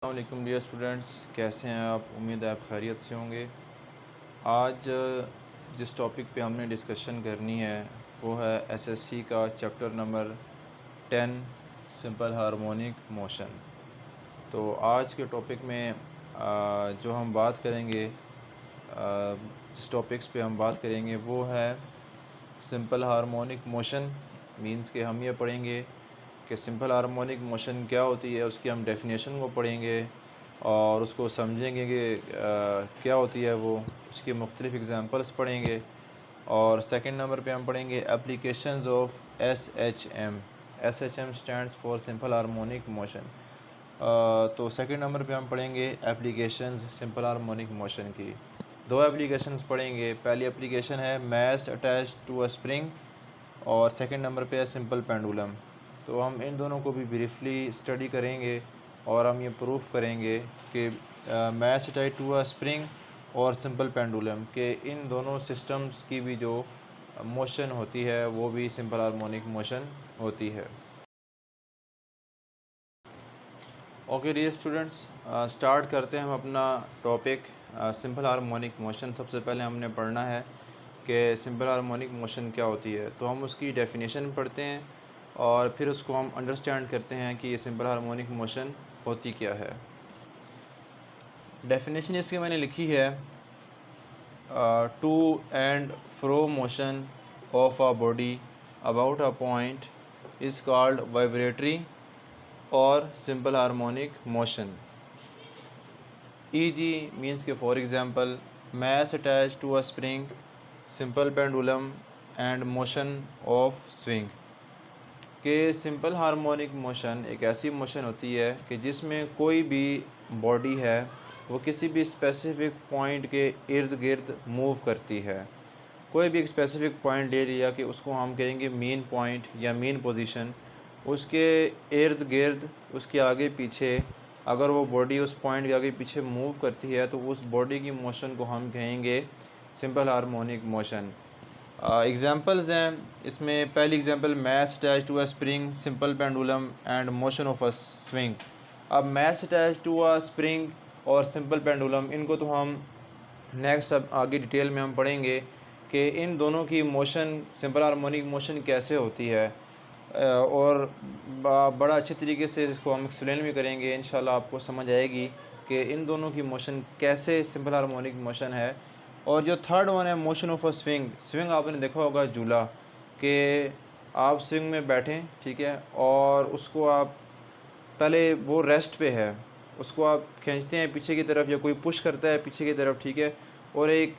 वालेकुम dear students, कैसे हैं आप? उम्मीद है आप खैरियत से होंगे। आज जिस टॉपिक पे हमने डिस्कशन करनी है वो है एसएससी का chapter number 10 simple harmonic motion. तो आज के टॉपिक में जो हम बात करेंगे, जिस टॉपिक्स पे हम बात करेंगे वो है सिंपल हार्मोनिक मोशन। मींस के हम ये पढ़ेंगे कि सिंपल हार्मोनिक मोशन क्या होती है, उसकी हम डेफिनेशन को पढ़ेंगे और उसको समझेंगे कि क्या होती है वो, उसकी मुख्तलिफ़ एग्ज़ाम्पल्स पढ़ेंगे। और सेकंड नंबर पे हम पढ़ेंगे applications of SHM. SHM stands for simple harmonic motion. तो सेकंड नंबर पे हम पढ़ेंगे एप्लीकेशंस सिंपल हार्मोनिक मोशन की। दो एप्लीकेशंस पढ़ेंगे। पहली एप्लीकेशन है mass attach to a spring और सेकंड नंबर पे है सिंपल पेंडुलम। तो हम इन दोनों को भी ब्रीफली स्टडी करेंगे और हम ये प्रूफ करेंगे कि mass attach to a spring और सिंपल पेंडुलम के इन दोनों सिस्टम्स की भी जो मोशन होती है वो भी सिंपल हार्मोनिक मोशन होती है। ओके डियर स्टूडेंट्स, स्टार्ट करते हैं हम अपना टॉपिक सिंपल हार्मोनिक मोशन। सबसे पहले हमने पढ़ना है कि सिंपल हार्मोनिक मोशन क्या होती है, तो हम उसकी डेफिनेशन पढ़ते हैं और फिर उसको हम अंडरस्टैंड करते हैं कि ये सिंपल हार्मोनिक मोशन होती क्या है। डेफिनेशन इसकी मैंने लिखी है, to and fro motion of a body about a point is called vibratory और simple harmonic motion. E.g. means के for example mass attached to a spring, simple pendulum and motion of swing। के simple harmonic motion एक ऐसी motion होती है कि जिसमें कोई भी बॉडी है वो किसी भी स्पेसिफिक पॉइंट के इर्द गिर्द मूव करती है। कोई भी एक स्पेसिफिक पॉइंट ले लिया कि उसको हम कहेंगे मेन पॉइंट या मेन पोजीशन, उसके इर्द गिर्द उसके आगे पीछे अगर वो बॉडी उस पॉइंट के आगे पीछे मूव करती है तो उस बॉडी की मोशन को हम कहेंगे सिंपल हार्मोनिक मोशन। एग्जांपल्स हैं इसमें। पहली example mass attach to a spring, simple pendulum and motion of a swing. अब mass attach to a spring और सिंपल पेंडुलम, इनको तो हम नेक्स्ट अब आगे डिटेल में हम पढ़ेंगे कि इन दोनों की मोशन सिंपल हार्मोनिक मोशन कैसे होती है और बड़ा अच्छे तरीके से इसको हम एक्सप्लेन भी करेंगे। इंशाल्लाह आपको समझ आएगी कि इन दोनों की मोशन कैसे सिंपल हार्मोनिक मोशन है। और जो थर्ड वन है motion of a swing. Swing आपने देखा होगा झूला, कि आप स्विंग में बैठें, ठीक है, और उसको आप पहले वो रेस्ट पे है, उसको आप खींचते हैं पीछे की तरफ या कोई पुश करता है पीछे की तरफ, ठीक है, और एक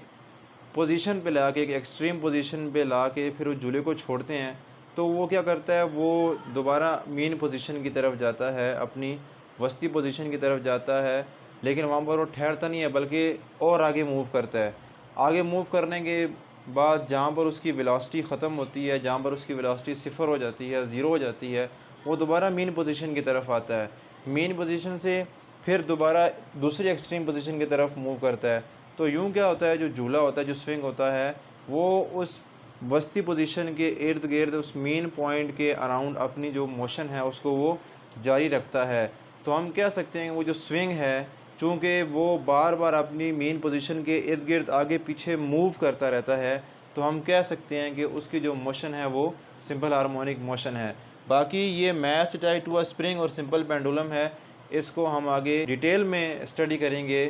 पोजीशन पे ला के, एक एक्सट्रीम पोजीशन पे ला के फिर उस झूले को छोड़ते हैं, तो वो क्या करता है, वो दोबारा मेन पोजीशन की तरफ जाता है, अपनी वस्ती पोजीशन की तरफ जाता है, लेकिन वहाँ पर वो ठहरता नहीं है बल्कि और आगे मूव करता है। आगे मूव करने के बाद जहाँ पर उसकी वेलोसिटी ख़त्म होती है, जहाँ पर उसकी वेलोसिटी सिफ़र हो जाती है, ज़ीरो हो जाती है, वो दोबारा मेन पोजीशन की तरफ आता है। मेन पोजीशन से फिर दोबारा दूसरी एक्सट्रीम पोजीशन की तरफ मूव करता है। तो यूँ क्या होता है, जो झूला होता है, जो स्विंग होता है, वो उस वस्ती पोजीशन के इर्द गिर्द उस मेन पॉइंट के अराउंड अपनी जो मोशन है उसको वो जारी रखता है। तो हम कह सकते हैं वो जो स्विंग है, चूँकि वो बार बार अपनी मेन पोजीशन के इर्द गिर्द आगे पीछे मूव करता रहता है, तो हम कह सकते हैं कि उसकी जो मोशन है वो सिंपल हार्मोनिक मोशन है। बाकी ये mass attach to a spring और सिंपल पेंडुलम है, इसको हम आगे डिटेल में स्टडी करेंगे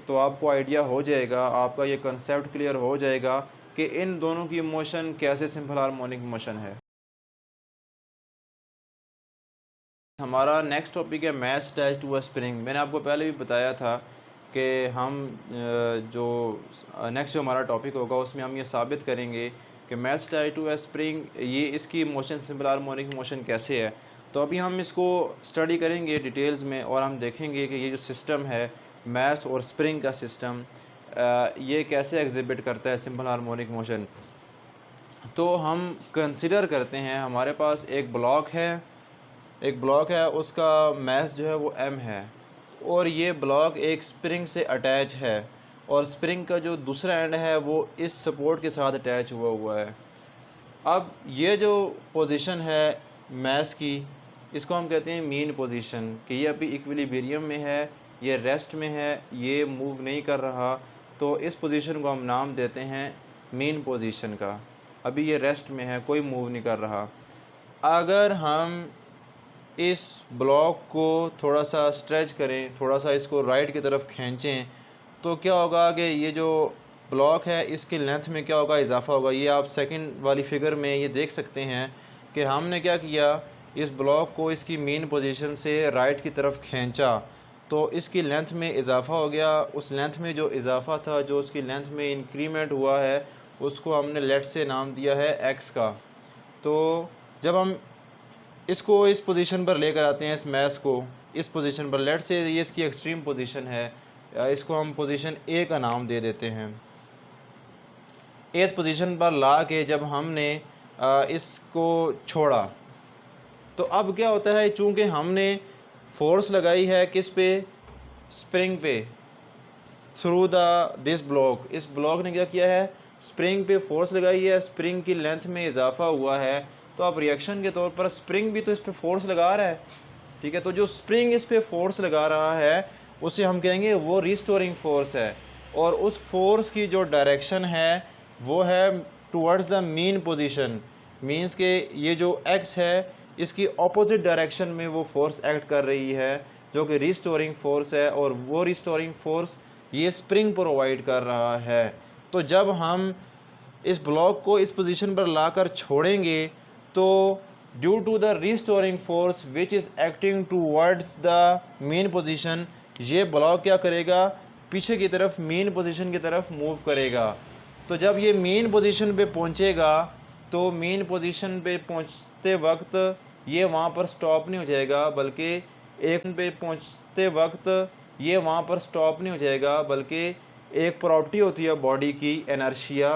तो आपको आइडिया हो जाएगा, आपका ये कंसेप्ट क्लियर हो जाएगा कि इन दोनों की मोशन कैसे सिंपल हार्मोनिक मोशन है। हमारा नेक्स्ट टॉपिक है mass attach to a spring. मैंने आपको पहले भी बताया था कि हम जो नेक्स्ट जो हमारा टॉपिक होगा उसमें हम ये साबित करेंगे कि mass attach to a spring, ये इसकी मोशन सिंपल हार्मोनिक मोशन कैसे है। तो अभी हम इसको स्टडी करेंगे डिटेल्स में और हम देखेंगे कि ये जो सिस्टम है मैस और स्प्रिंग का सिस्टम, ये कैसे एग्जिबिट करता है सिंपल हार्मोनिक मोशन। तो हम कंसिडर करते हैं हमारे पास एक ब्लॉक है, उसका मैस जो है वो m है और ये ब्लॉक एक स्प्रिंग से अटैच है और स्प्रिंग का जो दूसरा एंड है वो इस सपोर्ट के साथ अटैच हुआ हुआ है। अब ये जो पोजीशन है मैस की, इसको हम कहते हैं मीन पोजीशन, कि ये अभी इक्विलिब्रियम में है, ये रेस्ट में है, ये मूव नहीं कर रहा, तो इस पोजीशन को हम नाम देते हैं मीन पोजीशन का। अभी ये रेस्ट में है, कोई मूव नहीं कर रहा। अगर हम इस ब्लॉक को थोड़ा सा स्ट्रेच करें, थोड़ा सा इसको राइट की तरफ खींचें, तो क्या होगा कि ये जो ब्लॉक है इसकी लेंथ में क्या होगा, इजाफा होगा। ये आप सेकंड वाली फिगर में ये देख सकते हैं कि हमने क्या किया, इस ब्लॉक को इसकी मेन पोजीशन से राइट की तरफ खींचा तो इसकी लेंथ में इजाफा हो गया। उस लेंथ में जो इजाफा था, जो उसकी लेंथ में इंक्रीमेंट हुआ है, उसको हमने लेट से नाम दिया है एक्स का। तो जब हम इसको इस पोजीशन पर लेकर आते हैं, इस मैस को इस पोजीशन पर, लेट से ये इसकी एक्सट्रीम पोजीशन है, इसको हम पोजीशन ए का नाम दे देते हैं। इस पोजीशन पर ला के जब हमने इसको छोड़ा तो अब क्या होता है, चूँकि हमने फोर्स लगाई है किस पे, स्प्रिंग पे, थ्रू दिस ब्लॉक। इस ब्लॉक ने क्या किया है, स्प्रिंग पे फोर्स लगाई है, स्प्रिंग की लेंथ में इजाफा हुआ है। तो अब रिएक्शन के तौर पर स्प्रिंग भी तो इस पे फोर्स लगा रहा है, ठीक है। तो जो स्प्रिंग इस पे फोर्स लगा रहा है उसे हम कहेंगे वो रिस्टोरिंग फोर्स है, और उस फोर्स की जो डायरेक्शन है वो है towards the mean position. Means के ये जो एक्स है इसकी ऑपोजिट डायरेक्शन में वो फोर्स एक्ट कर रही है, जो कि रिस्टोरिंग फोर्स है, और वो रिस्टोरिंग फोर्स ये स्प्रिंग प्रोवाइड कर रहा है। तो जब हम इस ब्लॉक को इस पोजीशन पर लाकर छोड़ेंगे तो due to the restoring force which is acting towards the mean position, ये ब्लॉक क्या करेगा, पीछे की तरफ मेन पोजीशन की तरफ मूव करेगा। तो जब ये मेन पोजीशन पे पहुंचेगा तो मेन पोजीशन पे पहुंचते वक्त ये वहाँ पर स्टॉप नहीं हो जाएगा, बल्कि एक पे पहुंचते वक्त ये वहाँ पर स्टॉप नहीं हो जाएगा, बल्कि एक प्रॉपर्टी होती है बॉडी की, एनर्शिया।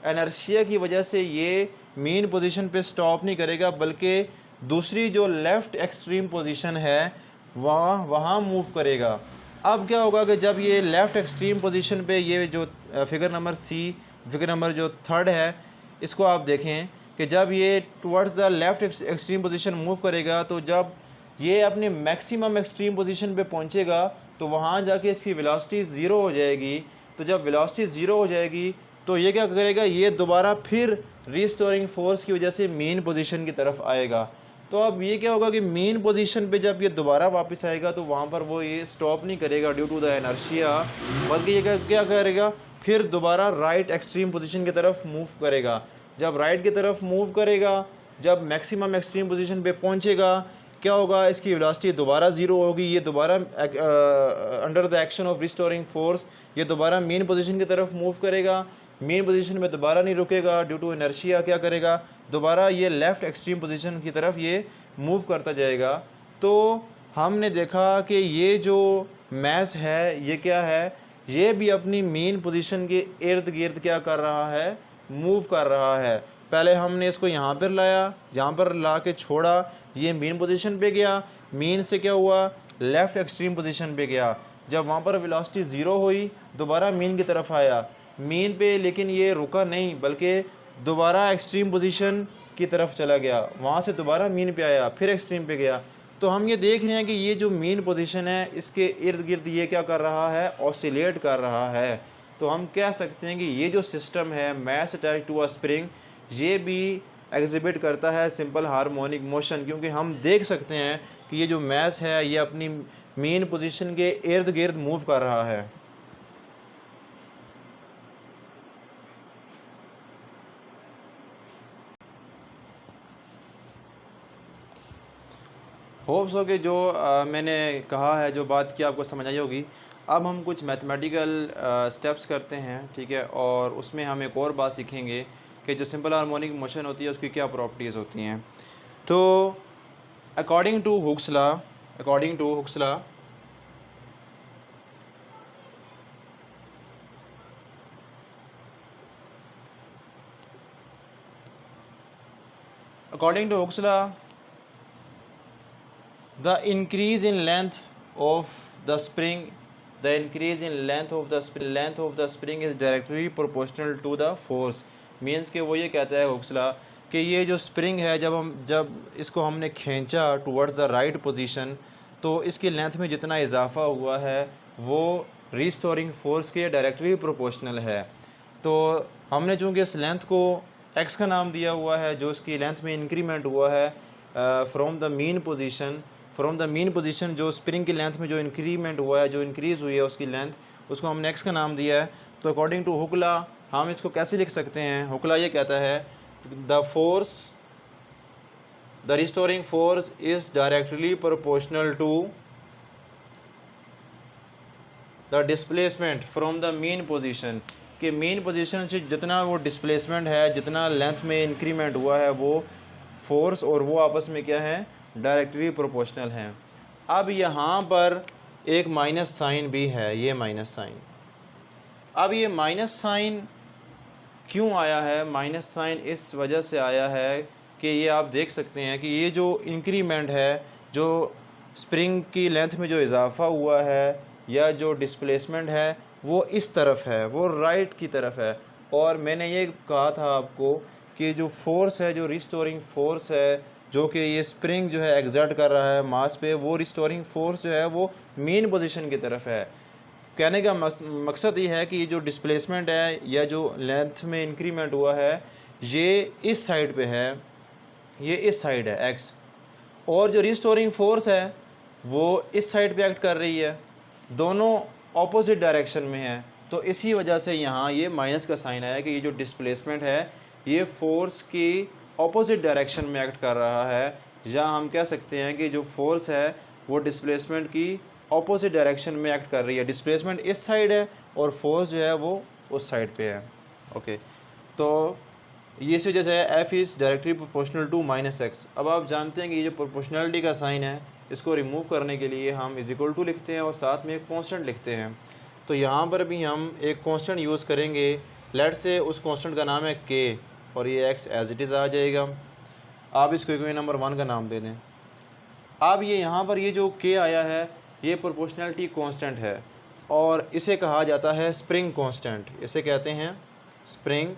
एनर्शिया की वजह से ये मेन पोजीशन पे स्टॉप नहीं करेगा, बल्कि दूसरी जो लेफ़्ट एक्सट्रीम पोजीशन है वहाँ मूव करेगा। अब क्या होगा कि जब ये लेफ़्ट एक्सट्रीम पोजीशन पे, ये जो figure number C, figure number जो थर्ड है, इसको आप देखें कि जब ये towards the left extreme position move करेगा तो जब ये अपनी मैक्सिमम एक्सट्रीम पोजीशन पे पहुंचेगा तो वहाँ जाके इसकी वेलोसिटी ज़ीरो हो जाएगी। तो जब वेलोसिटी ज़ीरो हो जाएगी तो ये क्या करेगा, ये दोबारा फिर रिस्टोरिंग फोर्स की वजह से मेन पोजीशन की तरफ आएगा। तो अब ये क्या होगा कि मेन पोजीशन पे जब ये दोबारा वापस आएगा तो वहाँ पर वो ये स्टॉप नहीं करेगा ड्यू टू द इनर्शिया, बल्कि ये क्या करेगा, फिर दोबारा राइट एक्सट्रीम पोजीशन की तरफ मूव करेगा। जब राइट की तरफ मूव करेगा, जब मैक्सिमम एक्सट्रीम पोजीशन पे पहुँचेगा, क्या होगा, इसकी वेलोसिटी दोबारा ज़ीरो होगी। ये दोबारा under the action of restoring force ये दोबारा मेन पोजीशन की तरफ मूव करेगा। मेन पोजीशन में दोबारा नहीं रुकेगा, ड्यू टू इनर्शिया क्या करेगा, दोबारा ये लेफ़्ट एक्सट्रीम पोजीशन की तरफ ये मूव करता जाएगा। तो हमने देखा कि ये जो मैस है ये क्या है, ये भी अपनी मेन पोजीशन के इर्द गिर्द क्या कर रहा है, मूव कर रहा है। पहले हमने इसको यहाँ पर लाया, यहाँ पर ला के छोड़ा, ये मेन पोजीशन पे गया, मेन से क्या हुआ, लेफ़्ट एक्सट्रीम पोजीशन पे गया। जब वहाँ पर वेलोसिटी ज़ीरो हुई दोबारा मेन की तरफ आया, मेन पे लेकिन ये रुका नहीं, बल्कि दोबारा एक्सट्रीम पोजीशन की तरफ चला गया, वहाँ से दोबारा मेन पे आया, फिर एक्सट्रीम पे गया। तो हम ये देख रहे हैं कि ये जो मेन पोजीशन है इसके इर्द गिर्द ये क्या कर रहा है, ऑसिलेट कर रहा है। तो हम कह सकते हैं कि ये जो सिस्टम है mass attach to a spring, ये भी एग्जिबिट करता है सिंपल हार्मोनिक मोशन, क्योंकि हम देख सकते हैं कि ये जो मैस है ये अपनी मेन पोजीशन के इर्द गिर्द मूव कर रहा है। होप्स हो कि जो मैंने कहा है, जो बात की आपको समझ आई होगी। अब हम कुछ मैथमेटिकल स्टेप्स करते हैं, ठीक है, और उसमें हम एक और बात सीखेंगे कि जो सिंपल हार्मोनिक मोशन होती है उसकी क्या प्रॉपर्टीज़ होती हैं। तो according to Hooke's law, according to Hooke's law, according to Hux's law, the increase in length of the spring, the increase in length of the spring is directly proportional to the force। Means कि वो ये कहता है Hooke's law कि ये जो spring है, जब इसको हमने खींचा टुवर्ड्स द राइट पोजीशन, तो इसकी लेंथ में जितना इजाफा हुआ है वो रिस्टोरिंग फोर्स के डायरेक्टली प्रोपोर्शनल है। तो हमने चूँकि इस लेंथ को x का नाम दिया हुआ है, जो इसकी लेंथ में इंक्रीमेंट हुआ है फ्रॉम द मीन पोजीशन, जो स्प्रिंग की लेंथ में जो इंक्रीमेंट हुआ है, जो इंक्रीज़ हुई है उसकी लेंथ, उसको हमने x का नाम दिया है। तो अकॉर्डिंग टू हुक्ला हम इसको कैसे लिख सकते हैं? हुक्ला ये कहता है the restoring force is directly proportional to the displacement from the mean position, कि मीन पोजीशन से जितना वो डिस्प्लेसमेंट है, जितना लेंथ में इंक्रीमेंट हुआ है, वो फोर्स और वो आपस में क्या है? डायरेक्टली प्रोपोर्शनल हैं। अब यहाँ पर एक माइनस साइन भी है, ये माइनस साइन। अब ये माइनस साइन क्यों आया है? माइनस साइन इस वजह से आया है कि ये आप देख सकते हैं कि ये जो इंक्रीमेंट है, जो स्प्रिंग की लेंथ में जो इजाफा हुआ है या जो डिस्प्लेसमेंट है, वो इस तरफ है, वो राइट की तरफ है। और मैंने ये कहा था आपको कि जो फोर्स है, जो रिस्टोरिंग फोर्स है, जो कि ये स्प्रिंग जो है एग्जर्ट कर रहा है मास पे, वो रिस्टोरिंग फोर्स जो है वो मेन पोजीशन की तरफ है। कहने का मकसद ये है कि ये जो डिस्प्लेसमेंट है या जो लेंथ में इंक्रीमेंट हुआ है, ये इस साइड पे है, ये इस साइड है x, और जो रिस्टोरिंग फोर्स है वो इस साइड पे एक्ट कर रही है, दोनों ऑपोजिट डायरेक्शन में है। तो इसी वजह से यहाँ ये माइनस का साइन आया कि ये जो डिस्प्लेसमेंट है ये फोर्स की ऑपोजिट डायरेक्शन में एक्ट कर रहा है, या हम कह सकते हैं कि जो फोर्स है वो डिस्प्लेसमेंट की ऑपोजिट डायरेक्शन में एक्ट कर रही है। डिस्प्लेसमेंट इस साइड है और फोर्स जो है वो उस साइड पे है। ओके, तो ये इस वजह से F is directly proportional to minus x. अब आप जानते हैं कि ये जो प्रोपोर्शनलिटी का साइन है, इसको रिमूव करने के लिए हम इज इक्वल टू लिखते हैं और साथ में एक कांस्टेंट लिखते हैं। तो यहाँ पर भी हम एक कांस्टेंट यूज़ करेंगे। लेट से उस कांस्टेंट का नाम है k, और ये x एज इट इज़ आ जाएगा। आप इसको इक्वेशन नंबर 1 का नाम दे दें। अब ये यहाँ पर ये जो k आया है, ये प्रोपोर्शनलिटी कांस्टेंट है और इसे कहा जाता है स्प्रिंग कांस्टेंट। इसे कहते हैं स्प्रिंग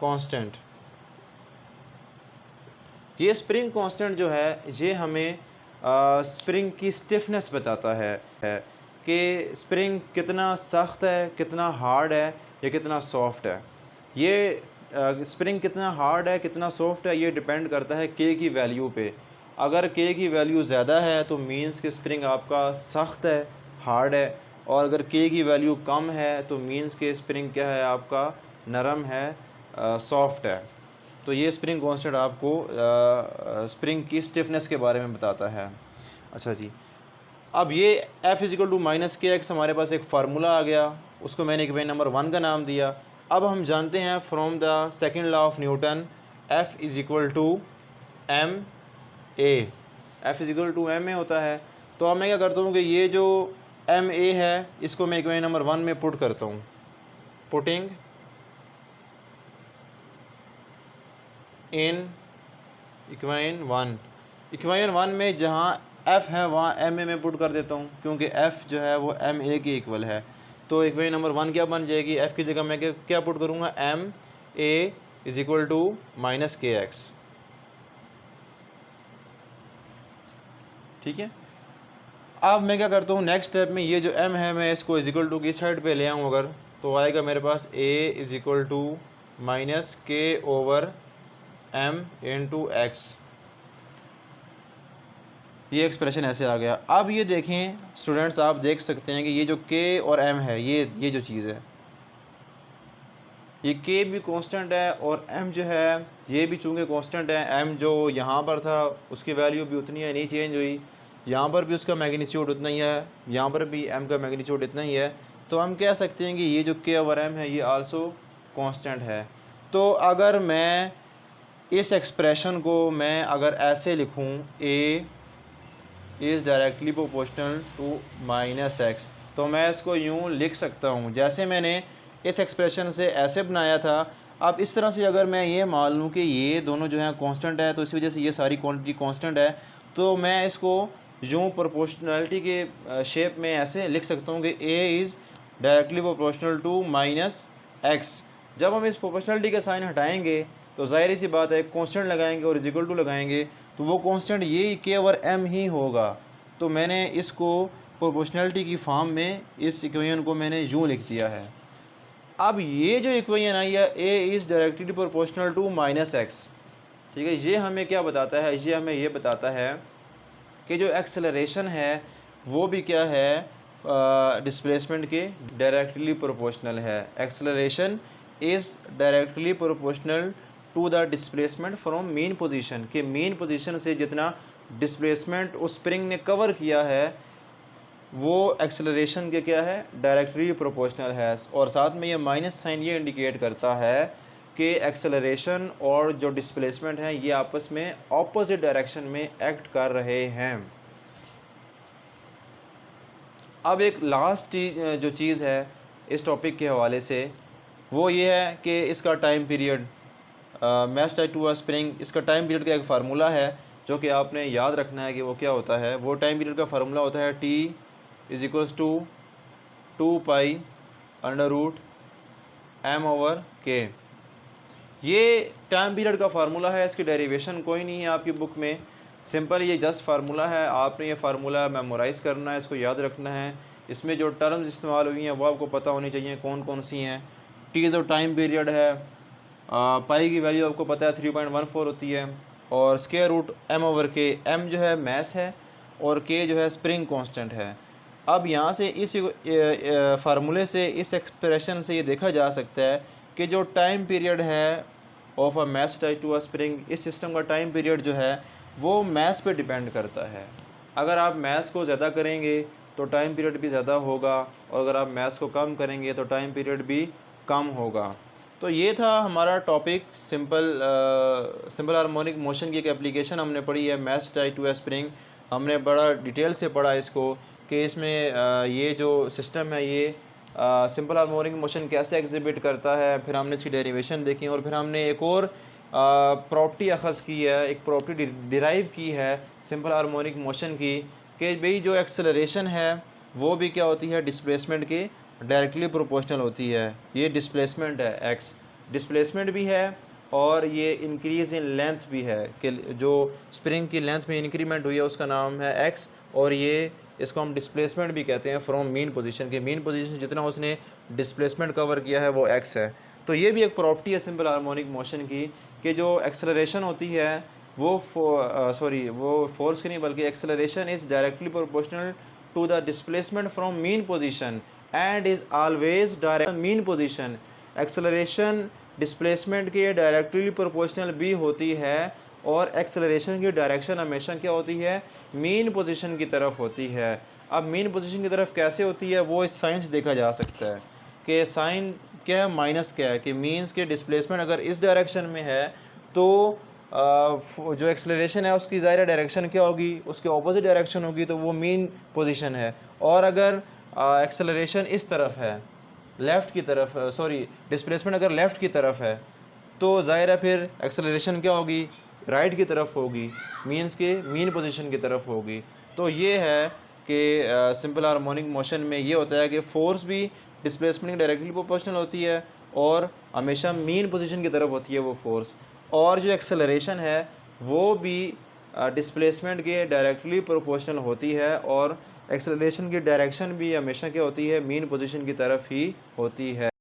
कांस्टेंट। ये स्प्रिंग कांस्टेंट जो है ये हमें स्प्रिंग की स्टिफनेस बताता है कि स्प्रिंग कितना सख्त है, कितना हार्ड है या कितना सॉफ्ट है। ये स्प्रिंग कितना हार्ड है, कितना सॉफ्ट है, ये डिपेंड करता है के की वैल्यू पे। अगर के की वैल्यू ज़्यादा है तो मीन्स कि स्प्रिंग आपका सख्त है, हार्ड है, और अगर के की वैल्यू कम है तो मीन्स कि स्प्रिंग क्या है, आपका नरम है, सॉफ्ट है। तो ये स्प्रिंग कांस्टेंट आपको स्प्रिंग की स्टिफनेस के बारे में बताता है। अच्छा जी, अब ये F is equal to minus k x, हमारे पास एक फार्मूला आ गया, उसको मैंने इक्वेशन नंबर 1 का नाम दिया। अब हम जानते हैं from the second law of Newton, F is equal to m a, F is equal to m a होता है। तो अब मैं क्या करता हूँ कि ये जो एम ए है इसको मैं इक्वेशन नंबर 1 में पुट करता हूँ। पुटिंग इन इक्वेशन 1 में जहाँ F है वहाँ एम ए में पुट कर देता हूँ, क्योंकि F जो है वो एम ए के इक्वल है। तो इक्वेशन नंबर 1 क्या बन जाएगी? F की जगह मैं क्या पुट करूँगा? M a is equal to minus k x. ठीक है, अब मैं क्या करता हूँ नेक्स्ट स्टेप में, ये जो m है मैं इसको इज इक्वल टू की साइड पे ले आऊँ अगर, तो आएगा मेरे पास a is equal to minus k over m into x. ये एक्सप्रेशन ऐसे आ गया। अब ये देखें स्टूडेंट्स, आप देख सकते हैं कि ये जो k और m है, ये जो चीज़ है, ये k भी कांस्टेंट है और m जो है ये भी चूँकि कांस्टेंट है। m जो यहाँ पर था उसकी वैल्यू भी उतनी है, नहीं चेंज हुई। यहाँ पर भी उसका मैग्नीट्यूड उतना ही है, यहाँ पर भी m का मैग्नीट्यूड इतना ही है। तो हम कह सकते हैं कि ये जो k ओवर m है ये आल्सो कांस्टेंट है। तो अगर मैं इस एक्सप्रेशन को मैं अगर ऐसे लिखूँ, a is directly proportional to minus x, तो मैं इसको यूँ लिख सकता हूँ जैसे मैंने इस एक्सप्रेशन से ऐसे बनाया था। अब इस तरह से अगर मैं ये मान लूँ कि ये दोनों जो हैं कांस्टेंट है, तो इस वजह से ये सारी क्वांटिटी कांस्टेंट है, तो मैं इसको यूँ प्रोपोर्शनलिटी के शेप में ऐसे लिख सकता हूँ कि a is directly proportional to minus x. जब हम इस प्रोपोर्शनलिटी का साइन हटाएंगे तो ज़ाहिर सी बात है कांस्टेंट लगाएंगे और इक्वल टू लगाएंगे तो वो कांस्टेंट ये के ओवर एम ही होगा। तो मैंने इसको प्रोपोर्शनलिटी की फॉर्म में इस इक्वेशन को मैंने यूँ लिख दिया है। अब ये जो इक्वेशन आई है a is directly proportional to minus x, ठीक है, ये हमें क्या बताता है, ये हमें ये बताता है कि जो एक्सेलरेशन है वो भी क्या है, डिस्प्लेसमेंट के डायरेक्टली प्रोपोर्शनल है। Acceleration is directly proportional to the displacement from mean position, के मेन पोजीशन से जितना डिस्प्लेसमेंट उस स्प्रिंग ने कवर किया है वो एक्सेलरेशन के क्या है, डायरेक्टली प्रोपोर्शनल है। और साथ में ये माइनस साइन ये इंडिकेट करता है कि एक्सेलरेशन और जो डिस्प्लेसमेंट है ये आपस में ऑपोजिट डायरेक्शन में एक्ट कर रहे हैं। अब एक लास्ट जो चीज़ है इस टॉपिक के हवाले से वो ये है कि इसका time period, mass tied to a spring, इसका टाइम पीरियड का एक फार्मूला है जो कि आपने याद रखना है कि वो क्या होता है। वो टाइम पीरियड का फार्मूला होता है T is equals to 2 pi √m/k। ये टाइम पीरियड का फार्मूला है, इसकी डेरिवेशन कोई नहीं है आपकी बुक में, सिंपल ये जस्ट फार्मूला है। आपने ये फार्मूला मेमोराइज़ करना है, इसको याद रखना है। इसमें जो टर्म्स इस्तेमाल हुई हैं वो आपको पता होनी चाहिए कौन कौन सी हैं। टी जो टाइम पीरियड है, पाई की वैल्यू आपको पता है 3.14 होती है, और स्क्वायर रूट m/k, m जो है मैस है और k जो है स्प्रिंग कांस्टेंट है। अब यहाँ से इस फार्मूले से, इस एक्सप्रेशन से ये देखा जा सकता है कि जो टाइम पीरियड है of a mass tied to a spring, इस सिस्टम का टाइम पीरियड जो है वो मैस पे डिपेंड करता है। अगर आप मैस को ज़्यादा करेंगे तो टाइम पीरियड भी ज़्यादा होगा, और अगर आप मैस को कम करेंगे तो टाइम पीरियड भी कम होगा। तो ये था हमारा टॉपिक, सिंपल हार्मोनिक मोशन की एक एप्लीकेशन हमने पढ़ी है, mass tied to a spring. हमने बड़ा डिटेल से पढ़ा इसको कि इसमें ये जो सिस्टम है ये सिंपल हार्मोनिक मोशन कैसे एग्जिबिट करता है, फिर हमने इसकी डेरिवेशन देखी, और फिर हमने एक और प्रॉपर्टी अखज़ की है, एक प्रॉपर्टी डिराइव की है सिंपल हार्मोनिक मोशन की, कि भाई जो एक्सेलरेशन है वो भी क्या होती है, डिस्प्लेसमेंट के डायरेक्टली प्रोपोर्शनल होती है। ये डिस्प्लेसमेंट है एक्स, डिस्प्लेसमेंट भी है और ये इंक्रीज़ इन लेंथ भी है, कि जो स्प्रिंग की लेंथ में इंक्रीमेंट हुई है उसका नाम है एक्स, और ये इसको हम डिस्प्लेसमेंट भी कहते हैं फ्रॉम मीन पोजीशन, के मीन पोजीशन जितना उसने डिस्प्लेसमेंट कवर किया है वो एक्स है। तो ये भी एक प्रॉपर्टी है सिंपल हार्मोनिक मोशन की, कि जो एक्सेलरेशन होती है वो वो फोर्स की नहीं बल्कि acceleration is directly proportional to the displacement from mean position and is always direct mean position. Acceleration displacement के डायरेक्टली प्रोपोर्शनल भी होती है, और एक्सेलरेशन की डायरेक्शन हमेशा क्या होती है, मीन पोजीशन की तरफ होती है। अब मीन पोजीशन की तरफ कैसे होती है वो इस साइन से देखा जा सकता है, कि साइन क्या है, माइनस क्या है, कि मीन्स के डिस्प्लेसमेंट अगर इस डायरेक्शन में है तो जो एक्सेलरेशन है उसकी ज़ाहिर डायरेक्शन क्या होगी, उसके ऑपोजिट डायरेक्शन होगी, तो वो मीन पोजीशन है। और अगर एक्सेलरेशन इस तरफ है, लेफ़्ट की तरफ, डिस्प्लेसमेंट अगर लेफ़्ट की तरफ है तो ज़ाहिर है फिर एक्सेलरेशन क्या होगी, राइट की तरफ होगी, मीन्स के मीन पोजीशन की तरफ होगी। तो ये है कि सिंपल हार्मोनिक मोशन में ये होता है कि फ़ोर्स भी डिस्प्लेसमेंट डायरेक्टली प्रोपोर्शनल होती है और हमेशा मीन पोजीशन की तरफ होती है वो फोर्स, और जो एक्सेलरेशन है वो भी डिस्प्लेसमेंट के डायरेक्टली प्रोपोर्शनल होती है, और एक्सेलरेशन की डायरेक्शन भी हमेशा क्या होती है, मीन पोजीशन की तरफ ही होती है।